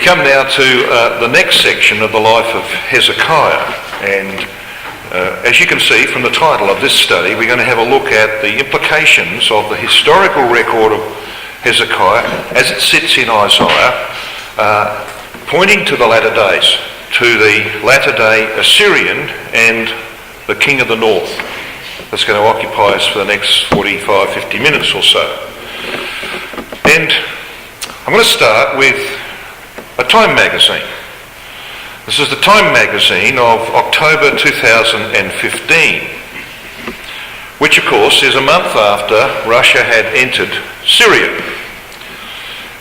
come now to the next section of the life of Hezekiah, and as you can see from the title of this study, we're going to have a look at the implications of the historical record of Hezekiah as it sits in Isaiah, pointing to the latter days, to the latter day Assyrian and the king of the north. That's going to occupy us for the next 45-50 minutes or so. And I'm going to start with a Time magazine. This is the Time magazine of October 2015, which of course is a month after Russia had entered Syria.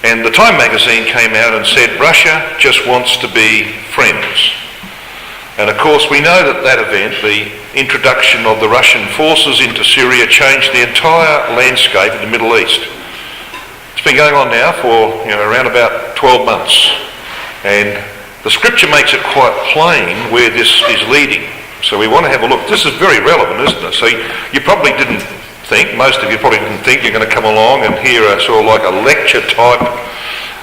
And the Time magazine came out and said Russia just wants to be friends. And of course we know that that event, the introduction of the Russian forces into Syria, changed the entire landscape of the Middle East. It's been going on now for around about 12 months. And the scripture makes it quite plain where this is leading. So we want to have a look. This is very relevant, isn't it? So you probably didn't think, most of you probably didn't think you're going to come along and hear a sort of like a lecture type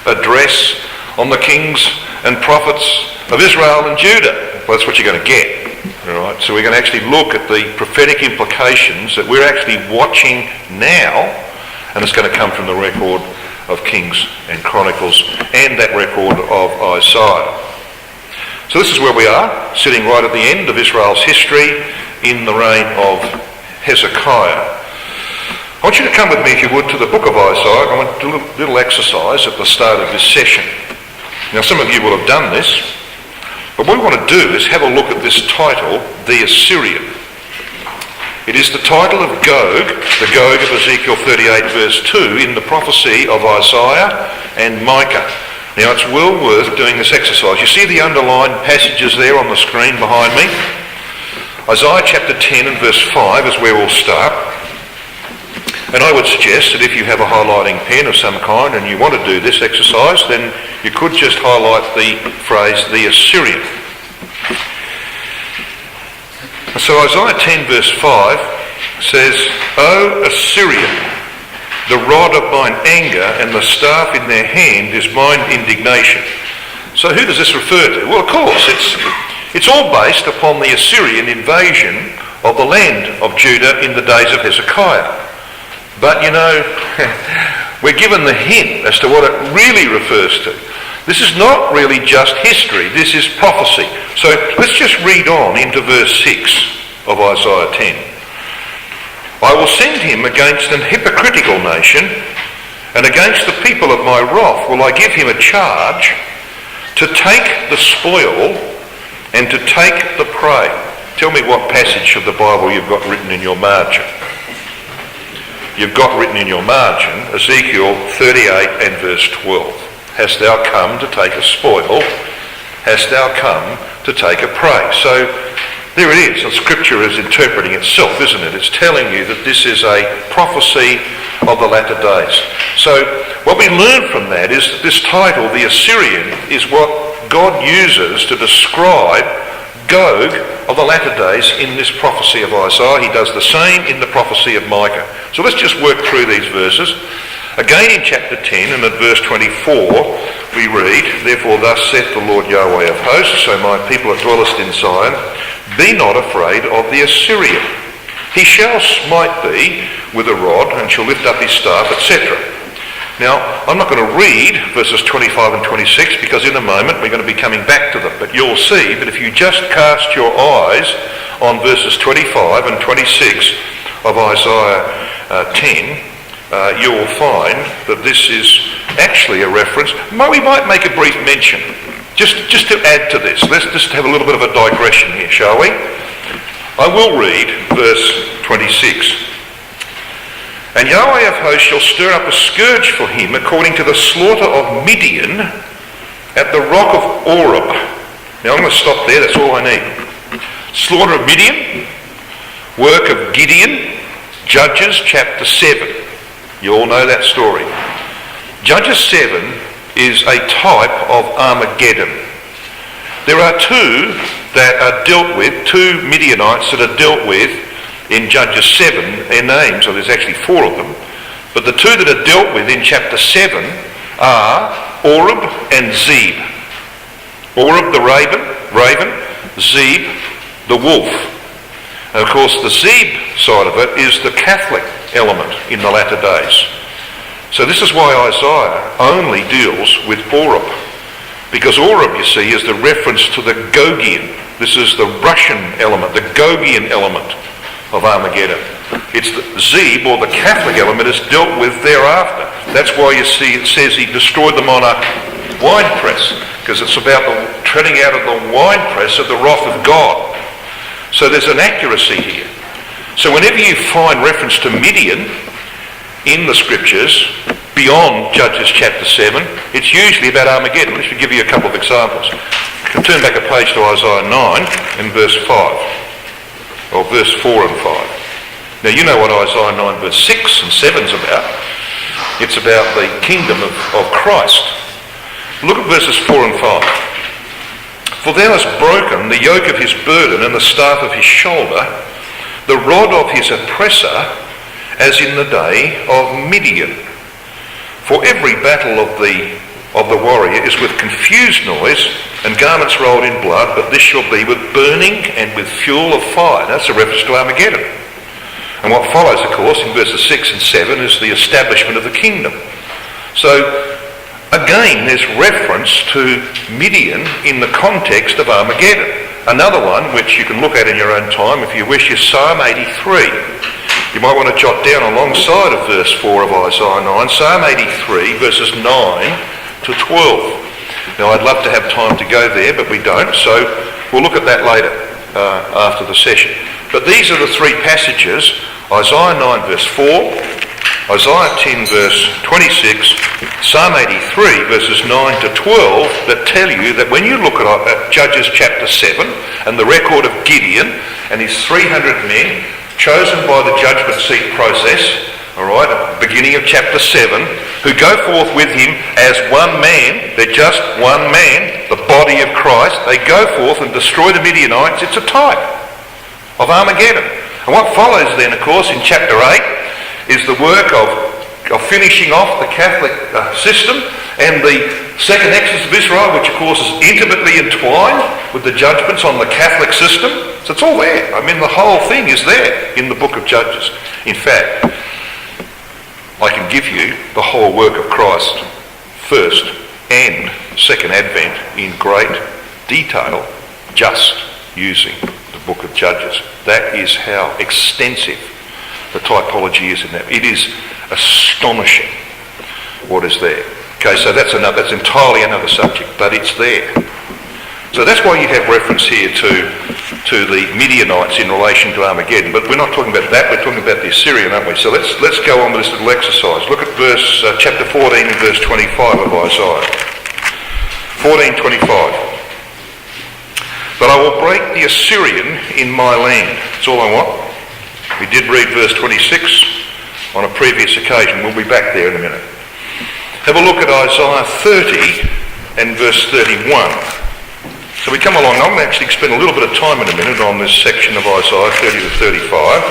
address on the kings and prophets of Israel and Judah. Well, that's what you're going to get. All right? So we're going to actually look at the prophetic implications that we're actually watching now, and it's going to come from the record of Kings and Chronicles and that record of Isaiah. So this is where we are, sitting right at the end of Israel's history in the reign of Hezekiah. I want you to come with me, if you would, to the book of Isaiah. I want to do a little exercise at the start of this session. Now, some of you will have done this, but what we want to do is have a look at this title, The Assyrian. It is the title of Gog, the Gog of Ezekiel 38 verse 2 in the prophecy of Isaiah and Micah. Now it's well worth doing this exercise. You see the underlined passages there on the screen behind me? Isaiah chapter 10 and verse 5 is where we'll start. And I would suggest that if you have a highlighting pen of some kind and you want to do this exercise, then you could just highlight the phrase, the Assyrian. So Isaiah 10 verse 5 says, O Assyrian, the rod of mine anger and the staff in their hand is mine indignation. So who does this refer to? Well, of course, it's all based upon the Assyrian invasion of the land of Judah in the days of Hezekiah. But we're given the hint as to what it really refers to. This is not really just history, this is prophecy. So let's just read on into verse 6 of Isaiah 10. I will send him against an hypocritical nation, and against the people of my wrath will I give him a charge to take the spoil and to take the prey. Tell me what passage of the Bible you've got written in your margin. You've got written in your margin Ezekiel 38 and verse 12. Hast thou come to take a spoil? Hast thou come to take a prey? So there it is. The scripture is interpreting itself, isn't it? It's telling you that this is a prophecy of the latter days. So what we learn from that is that this title, the Assyrian, is what God uses to describe Gog of the latter days in this prophecy of Isaiah. He does the same in the prophecy of Micah. So let's just work through these verses. Again in chapter 10 and at verse 24 we read, Therefore thus saith the Lord Yahweh of hosts, O my people that dwellest in Zion, be not afraid of the Assyrian. He shall smite thee with a rod and shall lift up his staff, etc. Now, I'm not going to read verses 25 and 26 because in a moment we're going to be coming back to them. But you'll see that if you just cast your eyes on verses 25 and 26 of Isaiah 10, you will find that this is actually a reference. We might make a brief mention, just to add to this. Let's just have a little bit of a digression here, shall we? I will read verse 26. And Yahweh of hosts shall stir up a scourge for him according to the slaughter of Midian at the rock of Oreb. Now I'm going to stop there, that's all I need. Slaughter of Midian, work of Gideon, Judges chapter 7. You all know that story. Judges 7 is a type of Armageddon. There are two that are dealt with, two Midianites that are dealt with in Judges 7. Their names, so there's actually 4 of them. But the two that are dealt with in chapter 7 are Oreb and Zeb. Oreb the raven, Zeb the wolf. And of course the Zeb side of it is the Catholic element in the latter days. So this is why Isaiah only deals with Oreb, because Oreb, you see, is the reference to the Gogian. This is the Russian element, the Gogian element of Armageddon. It's the Zeb, or the Catholic element, is dealt with thereafter. That's why you see it says he destroyed them on a winepress, because it's about the treading out of the winepress of the wrath of God. So there's an accuracy here. So whenever you find reference to Midian in the scriptures, beyond Judges chapter 7, it's usually about Armageddon. Let me give you a couple of examples. You can turn back a page to Isaiah 9 and verse 5, or verse 4 and 5. Now you know what Isaiah 9 verse 6 and 7 is about. It's about the kingdom of Christ. Look at verses 4 and 5. For thou hast broken the yoke of his burden and the staff of his shoulder, the rod of his oppressor, as in the day of Midian. For every battle of the warrior is with confused noise and garments rolled in blood, but this shall be with burning and with fuel of fire. That's a reference to Armageddon. And what follows, of course, in verses 6 and 7 is the establishment of the kingdom. So, again, there's reference to Midian in the context of Armageddon. Another one, which you can look at in your own time if you wish, is Psalm 83. You might want to jot down alongside of verse 4 of Isaiah 9, Psalm 83, verses 9 to 12. Now, I'd love to have time to go there, but we don't, so we'll look at that later after the session. But these are the three passages, Isaiah 9, verse 4, Isaiah 10, verse 26, Psalm 83, verses 9 to 12, that tell you that when you look at Judges chapter 7 and the record of Gideon and his 300 men, chosen by the judgment seat process, all right, at the beginning of chapter 7, who go forth with him as one man. They're just one man, the body of Christ. They go forth and destroy the Midianites. It's a type of Armageddon. And what follows then, of course, in chapter 8 is the work of finishing off the Catholic system and the second exodus of Israel, which of course is intimately entwined with the judgments on the Catholic system. So it's all there. I mean, the whole thing is there in the book of Judges. In fact, I can give you the whole work of Christ, first and second advent, in great detail, just using the book of Judges. That is how extensive the typology is in that. It is astonishing what is there. Okay, so that's entirely another subject, but it's there. So that's why you have reference here to the Midianites in relation to Armageddon. But we're not talking about that, we're talking about the Assyrian, aren't we? So let's go on with this little exercise. Look at chapter 14 and verse 25 of Isaiah. 14:25. But I will break the Assyrian in my land. That's all I want. We did read verse 26 on a previous occasion. We'll be back there in a minute. Have a look at Isaiah 30 and verse 31. So we come along. I'm actually spend a little bit of time in a minute on this section of Isaiah 30 to 35,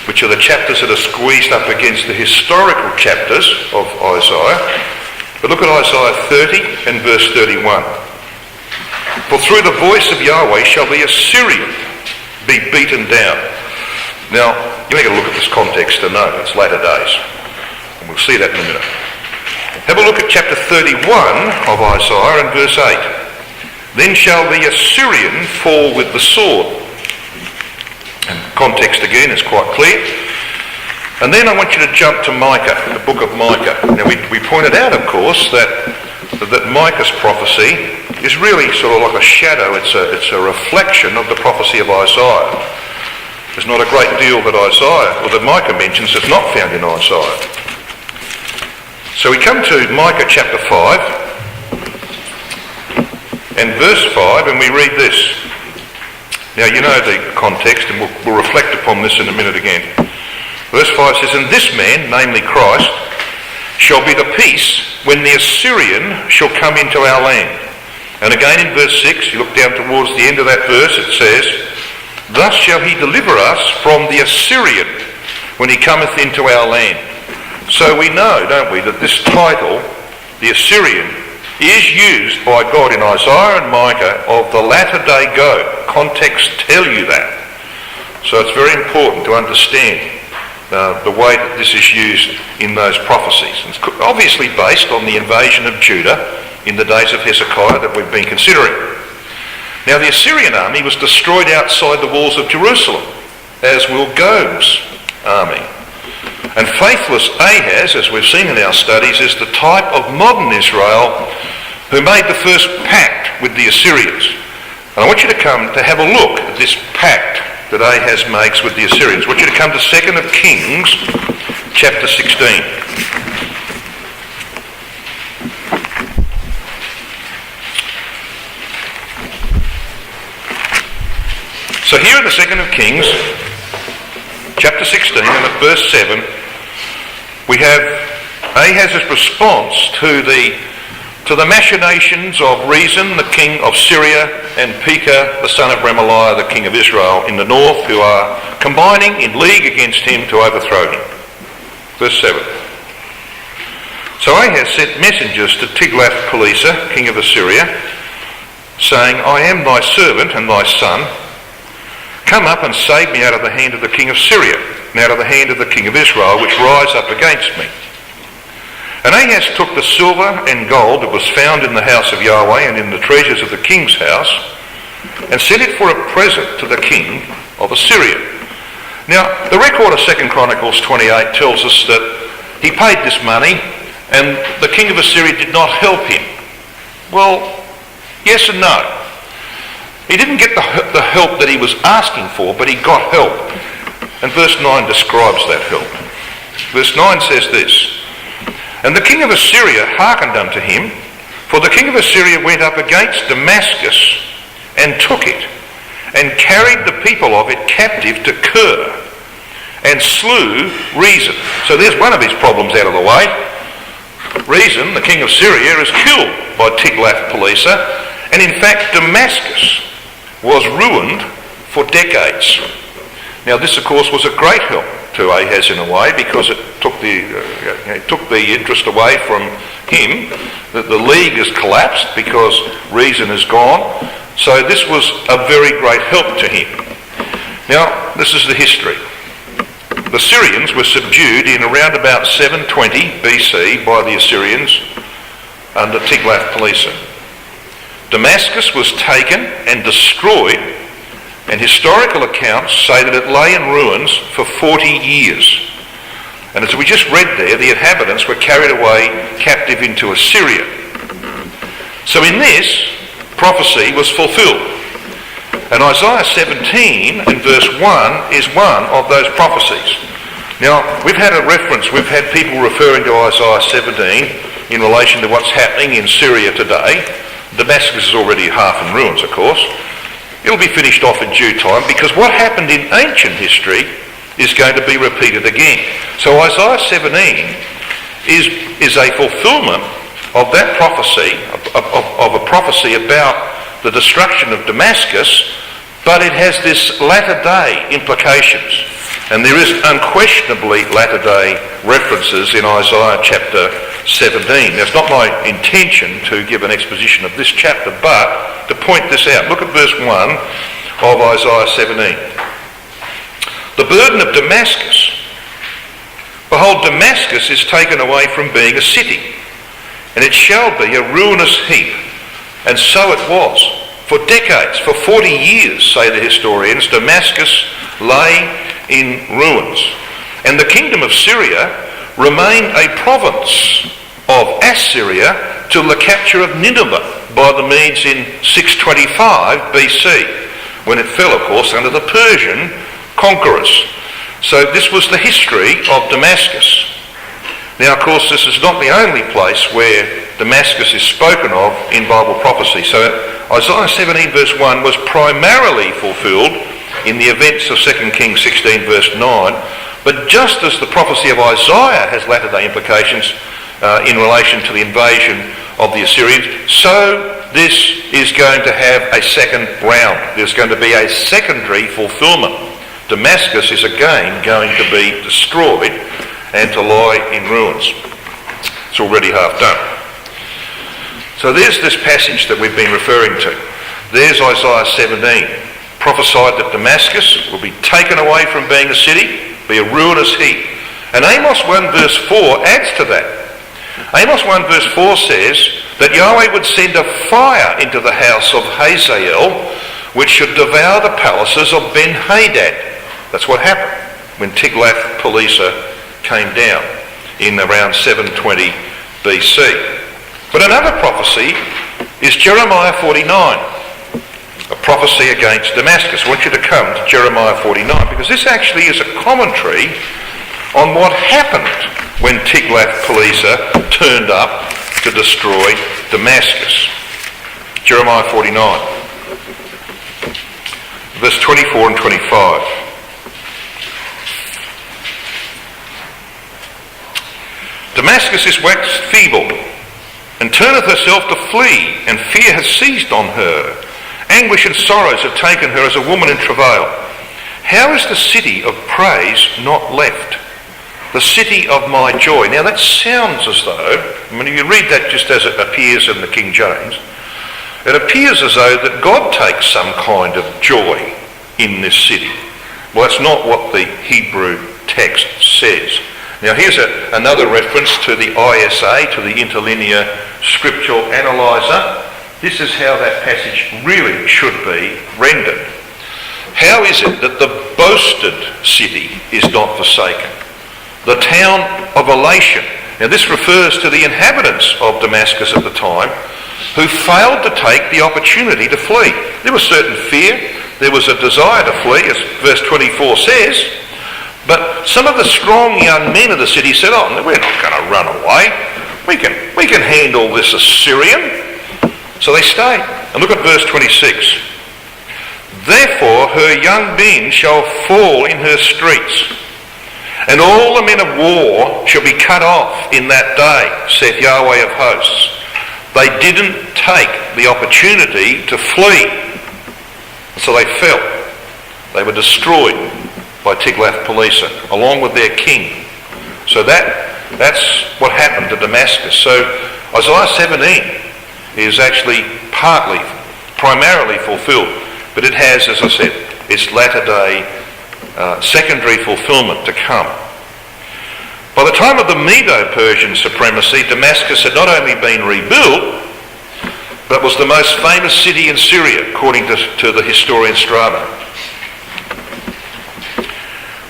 which are the chapters that are squeezed up against the historical chapters of Isaiah. But look at Isaiah 30 and verse 31. For through the voice of Yahweh shall the Assyrian be beaten down. Now, you need to look at this context to know it's later days. And we'll see that in a minute. Have a look at chapter 31 of Isaiah and verse 8. Then shall the Assyrian fall with the sword. And context again is quite clear. And then I want you to jump to Micah, the book of Micah. Now we pointed out, of course, that Micah's prophecy is really sort of like a shadow. It's a reflection of the prophecy of Isaiah. There's not a great deal that Micah mentions that's not found in Isaiah. So we come to Micah chapter 5. And verse 5, and we read this. Now, you know the context, and we'll reflect upon this in a minute again. Verse 5 says, And this man, namely Christ, shall be the peace when the Assyrian shall come into our land. And again in verse 6, you look down towards the end of that verse, it says, Thus shall he deliver us from the Assyrian when he cometh into our land. So we know, don't we, that this title, the Assyrian, is used by God in Isaiah and Micah of the latter day goat. Context tell you that. So it's very important to understand the way that this is used in those prophecies. It's obviously based on the invasion of Judah in the days of Hezekiah that we've been considering. Now the Assyrian army was destroyed outside the walls of Jerusalem, as will Gog's army. And faithless Ahaz, as we've seen in our studies, is the type of modern Israel who made the first pact with the Assyrians. And I want you to come to have a look at this pact that Ahaz makes with the Assyrians. I want you to come to 2 Kings chapter 16. So here in the 2 Kings chapter 16 and at verse 7, we have Ahaz's response to the machinations of Rezin, the king of Syria, and Pekah, the son of Remaliah, the king of Israel in the north, who are combining in league against him to overthrow him. Verse 7. So Ahaz sent messengers to Tiglath-Pileser, king of Assyria, saying, I am thy servant and thy son. Come up and save me out of the hand of the king of Syria, and out of the hand of the king of Israel, which rise up against me. And Ahaz took the silver and gold that was found in the house of Yahweh and in the treasures of the king's house, and sent it for a present to the king of Assyria. Now, the record of 2 Chronicles 28 tells us that he paid this money, and the king of Assyria did not help him. Well, yes and no. He didn't get the help that he was asking for, but he got help. And verse 9 describes that help. Verse 9 says this, And the king of Assyria hearkened unto him, for the king of Assyria went up against Damascus and took it, and carried the people of it captive to Kir, and slew Rezin. So there's one of his problems out of the way. Rezin, the king of Syria, is killed by Tiglath-Pileser, and in fact Damascus was ruined for decades. Now this of course was a great help to Ahaz in a way, because it took the interest away from him. The league has collapsed because Rezin is gone. So this was a very great help to him. Now this is the history. The Syrians were subdued in around about 720 BC by the Assyrians under Tiglath-Pileser. Damascus was taken and destroyed, and historical accounts say that it lay in ruins for 40 years. And as we just read there, the inhabitants were carried away captive into Assyria. So in this, prophecy was fulfilled. And Isaiah 17 and verse 1 is one of those prophecies. Now, we've had people referring to Isaiah 17 in relation to what's happening in Syria today. Damascus is already half in ruins, of course. It'll be finished off in due time, because what happened in ancient history is going to be repeated again. So Isaiah 17 is a fulfilment of that prophecy, of a prophecy about the destruction of Damascus, but it has this latter-day implications. And there is unquestionably latter-day references in Isaiah chapter 17. Now, it's not my intention to give an exposition of this chapter, but to point this out. Look at verse 1 of Isaiah 17. The burden of Damascus. Behold, Damascus is taken away from being a city, and it shall be a ruinous heap. And so it was. For decades, for 40 years, say the historians, Damascus lay in ruins. And the kingdom of Syria remained a province of Assyria till the capture of Nineveh by the Medes in 625 BC, when it fell, of course, under the Persian conquerors. So this was the history of Damascus. Now, of course, this is not the only place where Damascus is spoken of in Bible prophecy. So Isaiah 17 verse 1 was primarily fulfilled in the events of 2 Kings 16 verse 9. But just as the prophecy of Isaiah has latter-day implications in relation to the invasion of the Assyrians, so this is going to have a second round. There's going to be a secondary fulfilment. Damascus is again going to be destroyed and to lie in ruins. It's already half done. So So there's this passage that we've been referring to. There's Isaiah 17, prophesied that Damascus will be taken away from being a city, be a ruinous heap. And Amos 1 verse 4 adds to that. Amos 1 verse 4 says that Yahweh would send a fire into the house of Hazael, which should devour the palaces of Ben-Hadad. That's what happened when Tiglath-Pileser came down in around 720 BC. But another prophecy is Jeremiah 49, a prophecy against Damascus. I want you to come to Jeremiah 49, because this actually is a commentary on what happened when Tiglath-Pileser turned up to destroy Damascus. Jeremiah 49, verse 24 and 25. Damascus is waxed feeble, and turneth herself to flee, and fear has seized on her. Anguish and sorrows have taken her as a woman in travail. How is the city of praise not left? The city of my joy. Now that sounds as though, if you read that just as it appears in the King James, it appears as though that God takes some kind of joy in this city. Well, that's not what the Hebrew text says. Now here's another reference to the ISA, to the Interlinear Scriptural Analyzer. This is how that passage really should be rendered. How is it that the boasted city is not forsaken? The town of elation. Now this refers to the inhabitants of Damascus at the time who failed to take the opportunity to flee. There was certain fear, there was a desire to flee, as verse 24 says, but some of the strong young men of the city said, oh, we're not going to run away. We can handle this Assyrian. So they stayed. And look at verse 26. Therefore her young men shall fall in her streets, and all the men of war shall be cut off in that day, saith Yahweh of hosts. They didn't take the opportunity to flee, so they fell. They were destroyed by Tiglath-Pileser, along with their king. So that's what happened to Damascus. So Isaiah 17 is actually primarily fulfilled, but it has, as I said, its latter day secondary fulfillment to come. By the time of the Medo-Persian supremacy, Damascus had not only been rebuilt, but was the most famous city in Syria, according to the historian Strabo.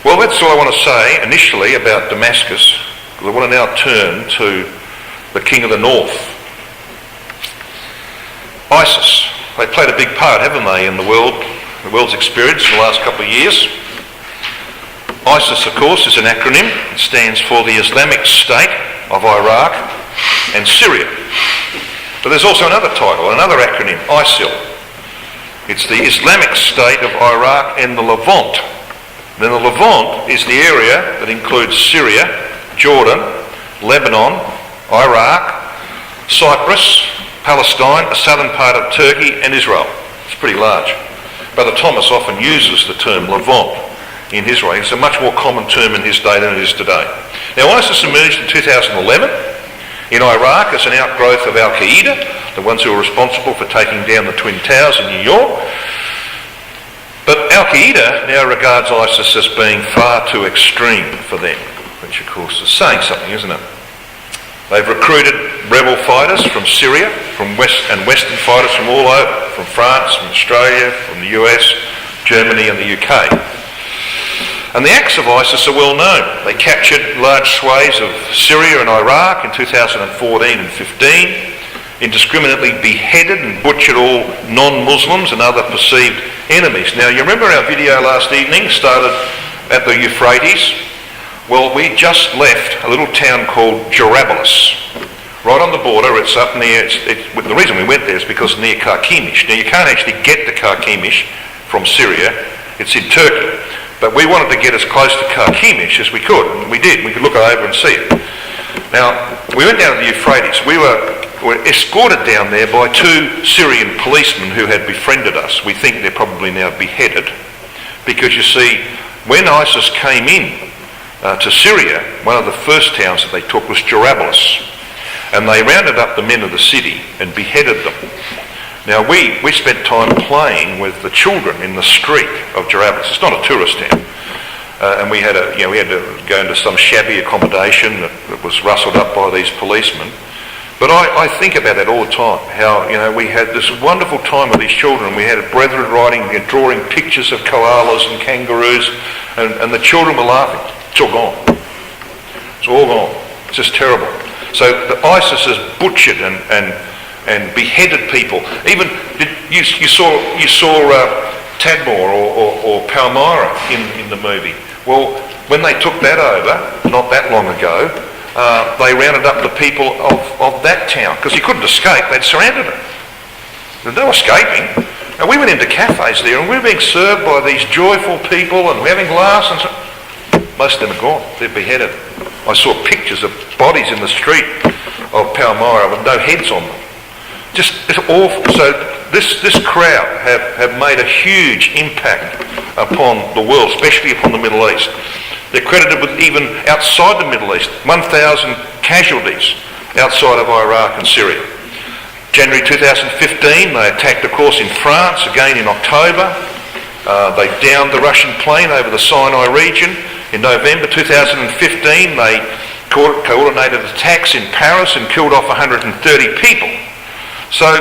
Well, that's all I want to say initially about Damascus, because I want to now turn to the king of the north. ISIS. They played a big part, haven't they, in the world's experience in the last couple of years. ISIS, of course, is an acronym. It stands for the Islamic State of Iraq and Syria. But there's also another title, another acronym, ISIL. It's the Islamic State of Iraq and the Levant. Then the Levant is the area that includes Syria, Jordan, Lebanon, Iraq, Cyprus, Palestine, a southern part of Turkey and Israel. It's pretty large. Brother Thomas often uses the term Levant in his way. It's a much more common term in his day than it is today. Now ISIS emerged in 2011 in Iraq as an outgrowth of Al-Qaeda, the ones who were responsible for taking down the Twin Towers in New York. But Al-Qaeda now regards ISIS as being far too extreme for them, which of course is saying something, isn't it? They've recruited rebel fighters from Syria, from Western fighters from all over, from France, from Australia, from the US, Germany and the UK. And the acts of ISIS are well known. They captured large swathes of Syria and Iraq in 2014 and 15, indiscriminately beheaded and butchered all non-Muslims and other perceived enemies. Now, you remember our video last evening started at the Euphrates? Well, we just left a little town called Jarablus, right on the border. It's up near, the reason we went there is because near Karkemish. Now, you can't actually get to Karkemish from Syria. It's in Turkey. But we wanted to get as close to Karkemish as we could, and we did. We could look over and see it. Now, we went down to the Euphrates. We were escorted down there by two Syrian policemen who had befriended us. We think they're probably now beheaded, because you see, when ISIS came in to Syria, one of the first towns that they took was Jarablus. And they rounded up the men of the city and beheaded them. Now we spent time playing with the children in the street of Jarablus. It's not a tourist town. And we had to go into some shabby accommodation that was rustled up by these policemen. But I think about that all the time, how we had this wonderful time with these children. We had brethren drawing pictures of koalas and kangaroos, and the children were laughing. It's all gone. It's all gone. It's just terrible. So the ISIS has butchered and beheaded people. Even you saw Tadmor or Palmyra in the movie. Well, when they took that over, not that long ago, they rounded up the people of that town, because you couldn't escape. They'd surrounded it. There's no escaping. And we went into cafes there, and we were being served by these joyful people, and we're having laughs, and so most of them are gone. They're beheaded. I saw pictures of bodies in the street of Palmyra with no heads on them. Just, it's awful. So this crowd have made a huge impact upon the world, especially upon the Middle East. They're credited with, even outside the Middle East, 1,000 casualties outside of Iraq and Syria. January 2015, they attacked, of course, in France, again in October. They downed the Russian plane over the Sinai region. In November 2015, they coordinated attacks in Paris and killed off 130 people. So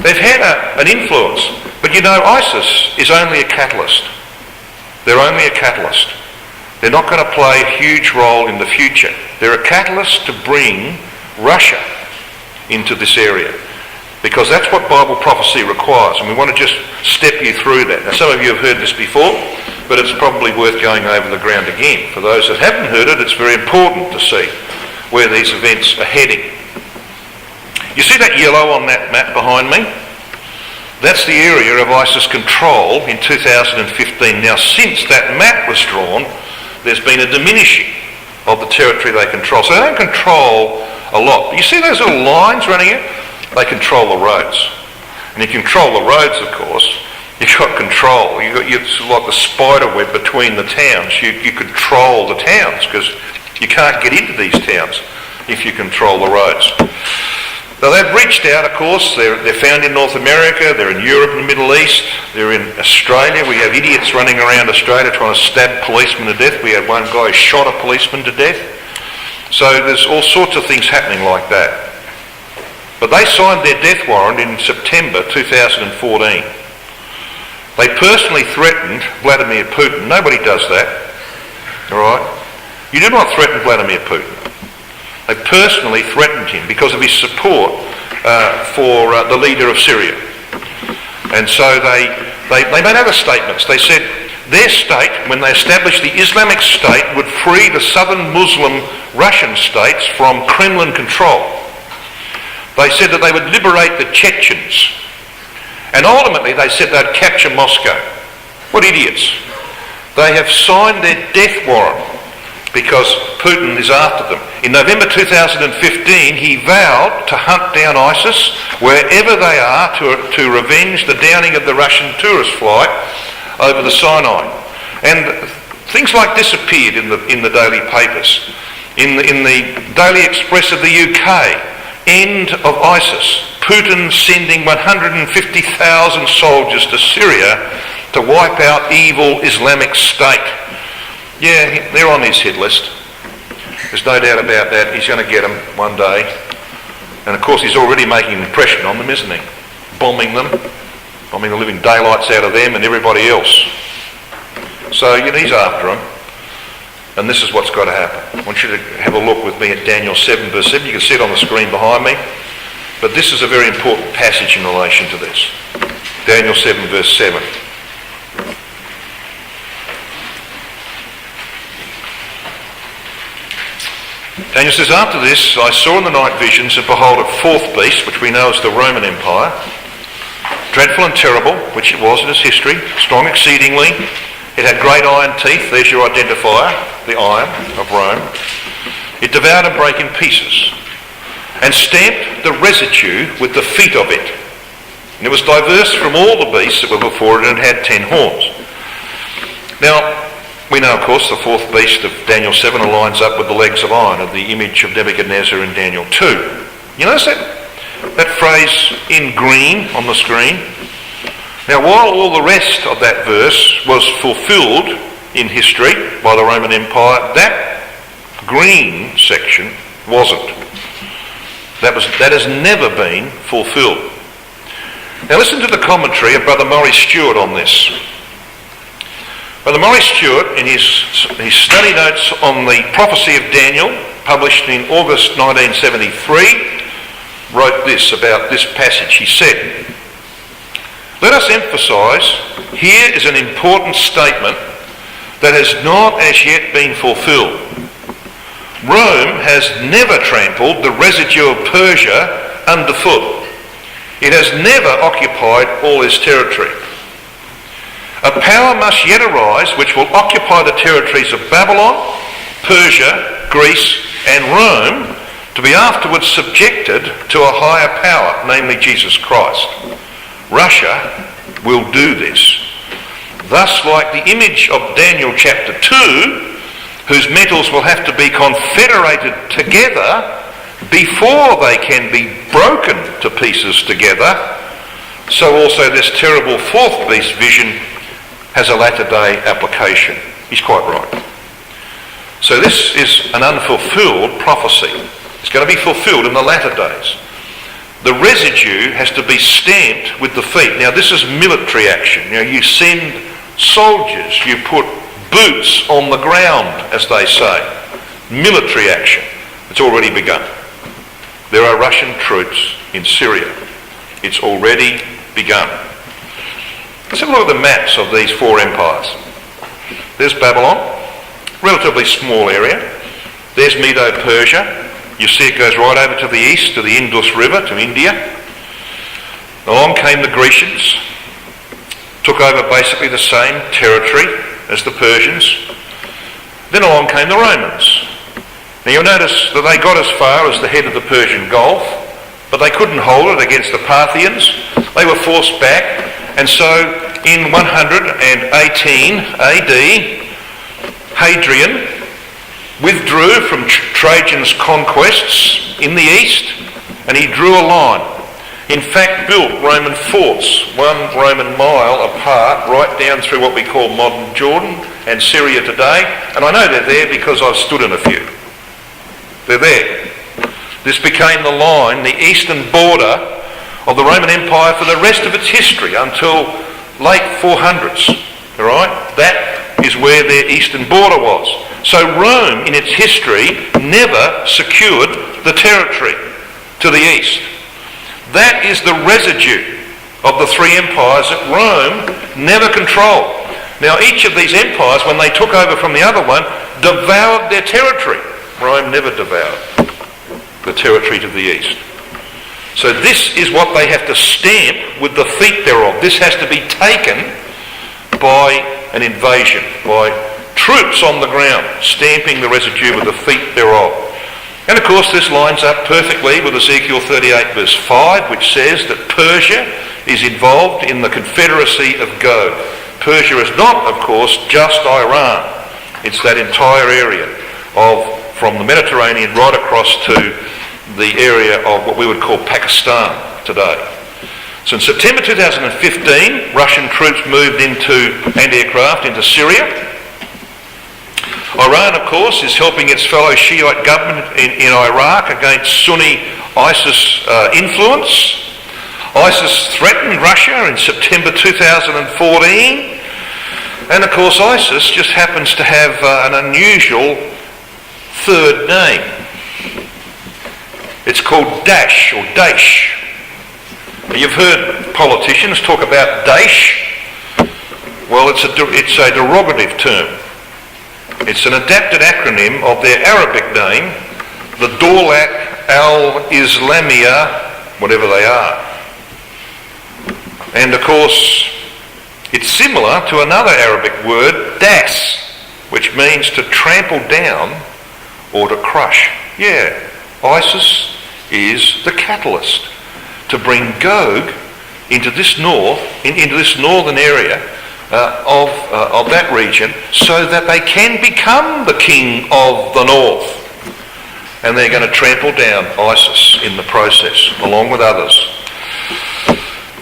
they've had an influence. But ISIS is only a catalyst. They're only a catalyst. They're not going to play a huge role in the future. They're a catalyst to bring Russia into this area, because that's what Bible prophecy requires, and we want to just step you through that. Now, some of you have heard this before, but it's probably worth going over the ground again. For those that haven't heard it, it's very important to see where these events are heading. You see that yellow on that map behind me? That's the area of ISIS control in 2015. Now, since that map was drawn, there's been a diminishing of the territory they control. So they don't control a lot. But you see those little lines running here? They control the roads. And you control the roads, of course, you've got control. It's like the spider web between the towns. You control the towns, because you can't get into these towns if you control the roads. Now, they've reached out, of course. They're found in North America, they're in Europe and the Middle East, they're in Australia. We have idiots running around Australia trying to stab policemen to death. We had one guy who shot a policeman to death. So there's all sorts of things happening like that. But they signed their death warrant in September 2014. They personally threatened Vladimir Putin. Nobody does that. All right? You do not threaten Vladimir Putin. They personally threatened him because of his support for the leader of Syria. And so they made other statements. They said their state, when they established the Islamic State, would free the southern Muslim Russian states from Kremlin control. They said that they would liberate the Chechens. And ultimately they said they'd capture Moscow. What idiots. They have signed their death warrant because Putin is after them. In November 2015, he vowed to hunt down ISIS wherever they are to revenge the downing of the Russian tourist flight over the Sinai. And things like this appeared in the daily papers. In the Daily Express of the UK, end of ISIS. Putin sending 150,000 soldiers to Syria to wipe out evil Islamic State. Yeah, they're on his hit list. There's no doubt about that. He's going to get them one day. And of course he's already making an impression on them, isn't he? Bombing them, bombing the living daylights out of them and everybody else. So, he's after them. And this is what's got to happen. I want you to have a look with me at Daniel 7 verse 7. You can see it on the screen behind me. But this is a very important passage in relation to this. Daniel 7 verse 7. Daniel says, after this I saw in the night visions, and behold, a fourth beast, which we know as the Roman Empire, dreadful and terrible, which it was in its history, strong exceedingly. It had great iron teeth. There's your identifier, the iron of Rome. It devoured and brake in pieces, and stamped the residue with the feet of it. And it was diverse from all the beasts that were before it, and it had 10 horns. Now, we know, of course, the fourth beast of Daniel 7 lines up with the legs of iron, of the image of Nebuchadnezzar in Daniel 2. You notice that phrase in green on the screen? Now, while all the rest of that verse was fulfilled in history by the Roman Empire, that green section wasn't. That has never been fulfilled. Now listen to the commentary of Brother Maurice Stewart on this. Brother Maurice Stewart, in his study notes on the prophecy of Daniel, published in August 1973, wrote this about this passage. He said, "Let us emphasise, here is an important statement that has not as yet been fulfilled. Rome has never trampled the residue of Persia underfoot. It has never occupied all its territory. A power must yet arise which will occupy the territories of Babylon, Persia, Greece and Rome, to be afterwards subjected to a higher power, namely Jesus Christ. Russia will do this. Thus, like the image of Daniel chapter 2, whose metals will have to be confederated together before they can be broken to pieces together, so also this terrible fourth beast vision has a latter-day application." He's quite right. So this is an unfulfilled prophecy. It's going to be fulfilled in the latter days. The residue has to be stamped with the feet. Now this is military action. You send soldiers, you put boots on the ground, as they say. Military action. It's already begun. There are Russian troops in Syria. It's already begun. Let's have a look at the maps of these four empires. There's Babylon, relatively small area. There's Medo-Persia. You see it goes right over to the east, to the Indus River, to India. Along came the Grecians, took over basically the same territory as the Persians. Then along came the Romans. Now you'll notice that they got as far as the head of the Persian Gulf, but they couldn't hold it against the Parthians. They were forced back, and so in 118 AD, Hadrian withdrew from Trajan's conquests in the east, and he drew a line. In fact, built Roman forts 1 Roman mile apart, right down through what we call modern Jordan and Syria today. And I know they're there because I've stood in a few. They're there. This became the line, the eastern border of the Roman Empire for the rest of its history until late 400s. All right? That is where their eastern border was. So Rome, in its history, never secured the territory to the east. That is the residue of the three empires that Rome never controlled. Now each of these empires, when they took over from the other one, devoured their territory. Rome never devoured the territory to the east. So this is what they have to stamp with the feet thereof. This has to be taken by an invasion, by troops on the ground, stamping the residue with the feet thereof. And of course this lines up perfectly with Ezekiel 38 verse 5, which says that Persia is involved in the confederacy of Gog. Persia is not, of course, just Iran. It's that entire area from the Mediterranean right across to the area of what we would call Pakistan today. So in September 2015, Russian troops moved into anti-aircraft into Syria. Iran, of course, is helping its fellow Shiite government in Iraq against Sunni ISIS influence. ISIS threatened Russia in September 2014. And of course ISIS just happens to have an unusual third name. It's called Daesh or Daesh. You've heard politicians talk about Daesh. Well, it's a derogative term. It's an adapted acronym of their Arabic name, the Dawlat al-Islamiyah, whatever they are. And of course, it's similar to another Arabic word, das, which means to trample down or to crush. Yeah, ISIS is the catalyst to bring Gog into this northern area of that region, so that they can become the king of the north. and they're going to trample down ISIS in the process, along with others.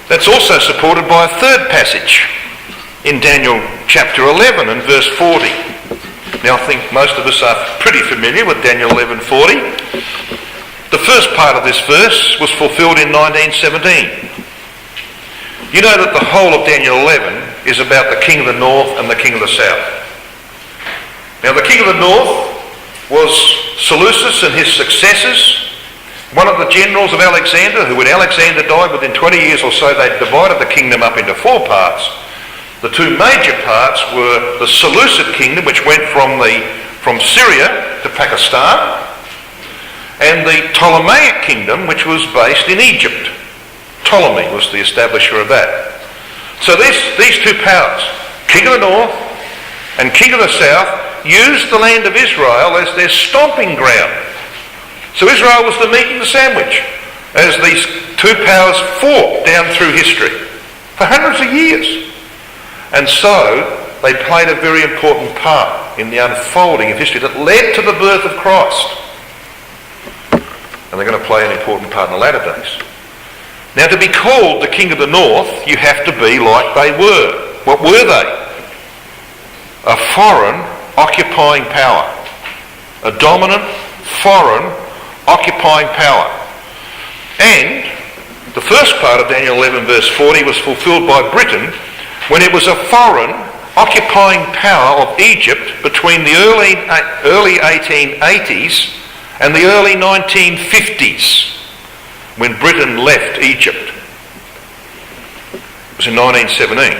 That's also supported by a third passage in Daniel chapter 11 and verse 40. Now I think most of us are pretty familiar with Daniel 11:40. The first part of this verse was fulfilled in 1917. You know that the whole of Daniel 11 is about the king of the north and the king of the south. Now the king of the north was Seleucus and his successors, one of the generals of Alexander, who when Alexander died within 20 years or so, they divided the kingdom up into four parts. The two major parts were the Seleucid kingdom, which went from Syria to Pakistan, and the Ptolemaic kingdom, which was based in Egypt. Ptolemy was the establisher of that. So these two powers, king of the north and king of the south, used the land of Israel as their stomping ground. So Israel was the meat and the sandwich as these two powers fought down through history for hundreds of years. And so they played a very important part in the unfolding of history that led to the birth of Christ. And they're going to play an important part in the latter days. Now, to be called the king of the north, you have to be like they were. What were they? A foreign occupying power. A dominant foreign occupying power. And the first part of Daniel 11 verse 40 was fulfilled by Britain when it was a foreign occupying power of Egypt between the early 1880s and the early 1950s, when Britain left Egypt. It was in 1917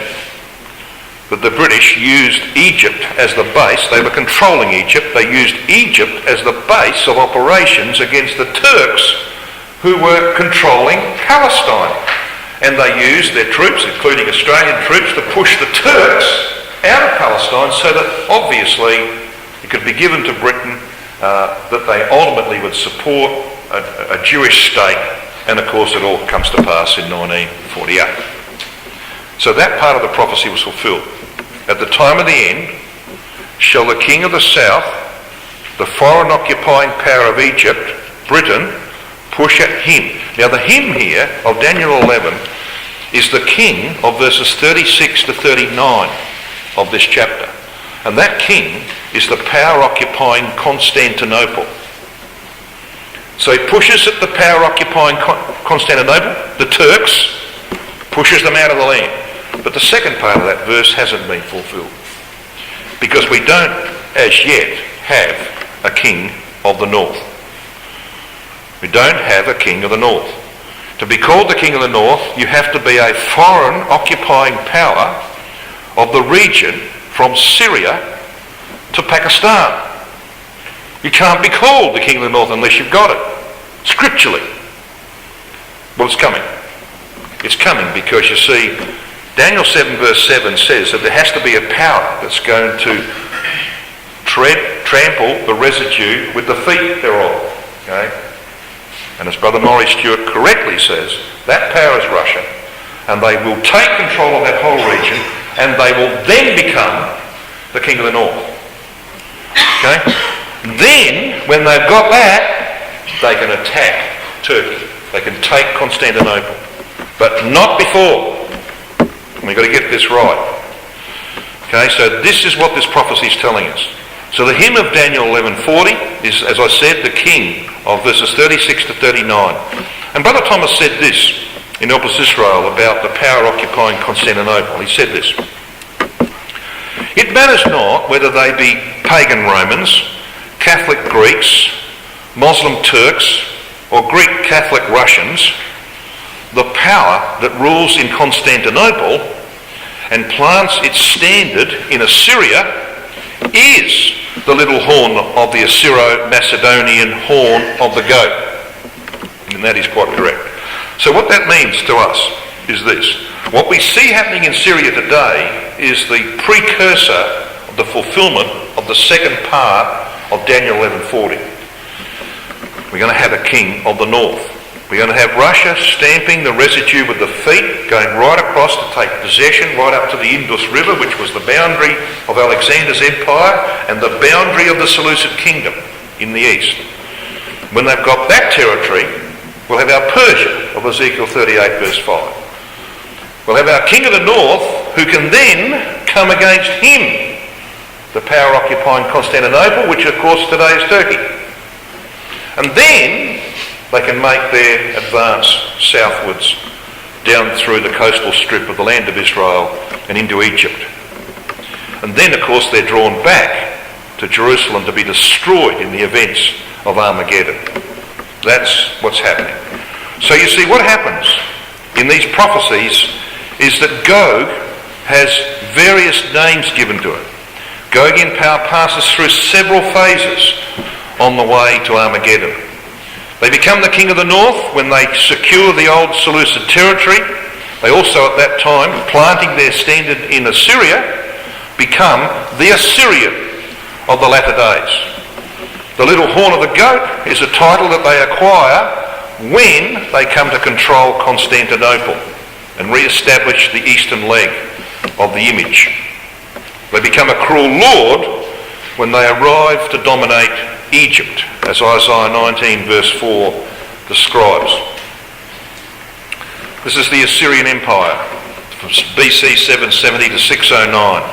that the British used Egypt as the base. They were controlling Egypt. They used Egypt as the base of operations against the Turks who were controlling Palestine. And they used their troops, including Australian troops, to push the Turks out of Palestine so that obviously it could be given to Britain that they ultimately would support a Jewish state. And of course it all comes to pass in 1948. So that part of the prophecy was fulfilled. At the time of the end, shall the king of the south, the foreign occupying power of Egypt, Britain, push at him. Now the him here of Daniel 11 is the king of verses 36 to 39 of this chapter. And that king is the power occupying Constantinople. So he pushes at the power occupying Constantinople, the Turks, pushes them out of the land. But the second part of that verse hasn't been fulfilled, because we don't as yet have a king of the north. We don't have a king of the north. To be called the king of the north, you have to be a foreign occupying power of the region from Syria to Pakistan. You can't be called the king of the north unless you've got it, scripturally. Well, it's coming. It's coming because, you see, Daniel 7 verse 7 says that there has to be a power that's going to trample the residue with the feet thereof. Okay? And as Brother Maurice Stewart correctly says, that power is Russia, and they will take control of that whole region, and they will then become the king of the north. Okay? Then, when they've got that, they can attack Turkey. They can take Constantinople. But not before. We've got to get this right. Okay, so this is what this prophecy is telling us. So the hymn of Daniel 11:40 is, as I said, the king of verses 36 to 39. And Brother Thomas said this in Help Us Israel about the power occupying Constantinople. He said this: "It matters not whether they be pagan Romans, Catholic Greeks, Muslim Turks, or Greek Catholic Russians, the power that rules in Constantinople and plants its standard in Assyria is the little horn of the Assyro-Macedonian horn of the goat." And that is quite correct. So what that means to us is this. What we see happening in Syria today is the precursor of the fulfillment of the second part of Daniel 11:40. We're going to have a king of the north. We're going to have Russia stamping the residue with the feet, going right across to take possession, right up to the Indus River, which was the boundary of Alexander's empire and the boundary of the Seleucid kingdom in the east. When they've got that territory, we'll have our Persia of Ezekiel 38 verse 5. We'll have our king of the north who can then come against him, the power occupying Constantinople, which of course today is Turkey. And then they can make their advance southwards down through the coastal strip of the land of Israel and into Egypt. And then of course they're drawn back to Jerusalem to be destroyed in the events of Armageddon. That's what's happening. So you see, what happens in these prophecies is that Gog has various names given to it. Gog in power passes through several phases on the way to Armageddon. They become the king of the north when they secure the old Seleucid territory. They also at that time, planting their standard in Assyria, become the Assyrian of the latter days. The little horn of the goat is a title that they acquire when they come to control Constantinople and re-establish the eastern leg of the image. They become a cruel lord when they arrive to dominate Egypt, as Isaiah 19 verse 4 describes. This is the Assyrian Empire from BC 770 to 609.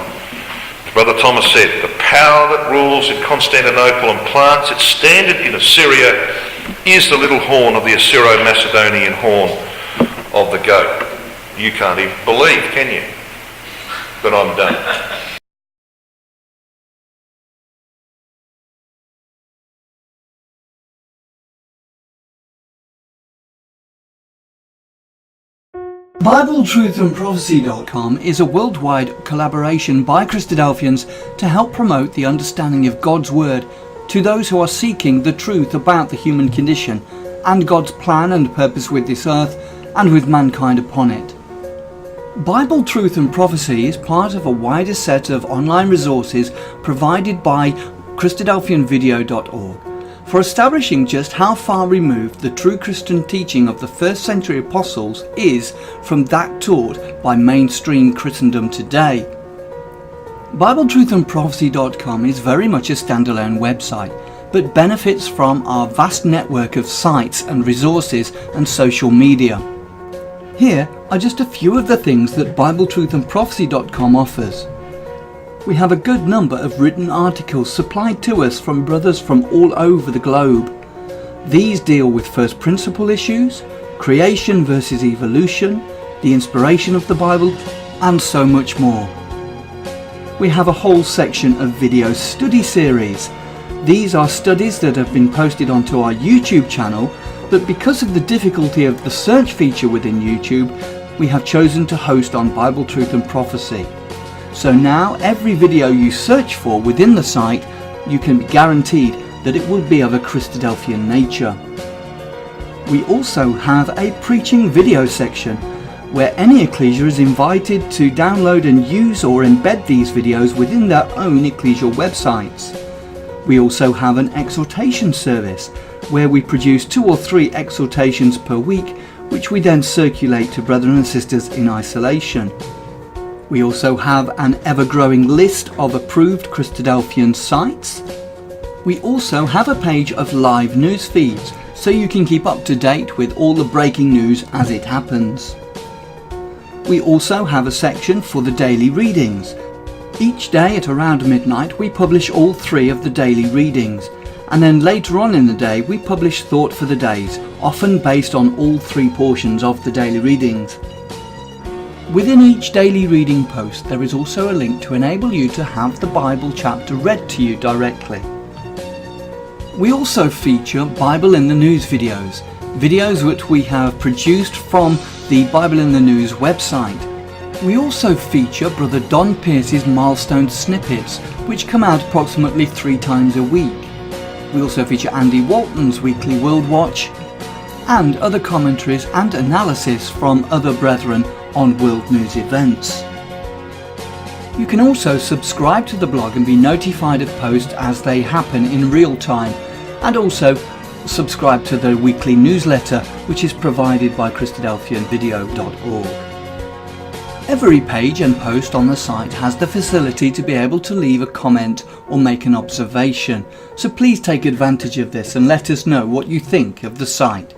Brother Thomas said, the power that rules in Constantinople and plants its standard in Assyria is the little horn of the Assyro-Macedonian horn of the goat. You can't even believe, can you? But I'm done. BibleTruthAndProphecy.com is a worldwide collaboration by Christadelphians to help promote the understanding of God's Word to those who are seeking the truth about the human condition and God's plan and purpose with this earth and with mankind upon it. Bible Truth and Prophecy is part of a wider set of online resources provided by Christadelphianvideo.org for establishing just how far removed the true Christian teaching of the first century apostles is from that taught by mainstream Christendom today. BibleTruthAndProphecy.com is very much a standalone website, but benefits from our vast network of sites and resources and social media. Here are just a few of the things that BibleTruthAndProphecy.com offers. We have a good number of written articles supplied to us from brothers from all over the globe. These deal with first principle issues, creation versus evolution, the inspiration of the Bible, and so much more. We have a whole section of video study series. These are studies that have been posted onto our YouTube channel, but because of the difficulty of the search feature within YouTube, we have chosen to host on Bible Truth and Prophecy. So now every video you search for within the site, you can be guaranteed that it will be of a Christadelphian nature. We also have a preaching video section where any ecclesia is invited to download and use or embed these videos within their own ecclesial websites. We also have an exhortation service where we produce 2 or 3 exhortations per week, which we then circulate to brethren and sisters in isolation. We also have an ever-growing list of approved Christadelphian sites. We also have a page of live news feeds, so you can keep up to date with all the breaking news as it happens. We also have a section for the daily readings. Each day at around midnight we publish all 3 of the daily readings, and then later on in the day we publish thought for the days, often based on all 3 portions of the daily readings. Within each daily reading post there is also a link to enable you to have the Bible chapter read to you directly. We also feature Bible in the News videos which we have produced from the Bible in the News website. We also feature Brother Don Pierce's milestone snippets, which come out approximately 3 times a week. We also feature Andy Walton's weekly World Watch and other commentaries and analysis from other brethren on world news events. You can also subscribe to the blog and be notified of posts as they happen in real time, and also subscribe to the weekly newsletter which is provided by Christadelphianvideo.org. Every page and post on the site has the facility to be able to leave a comment or make an observation, so please take advantage of this and let us know what you think of the site.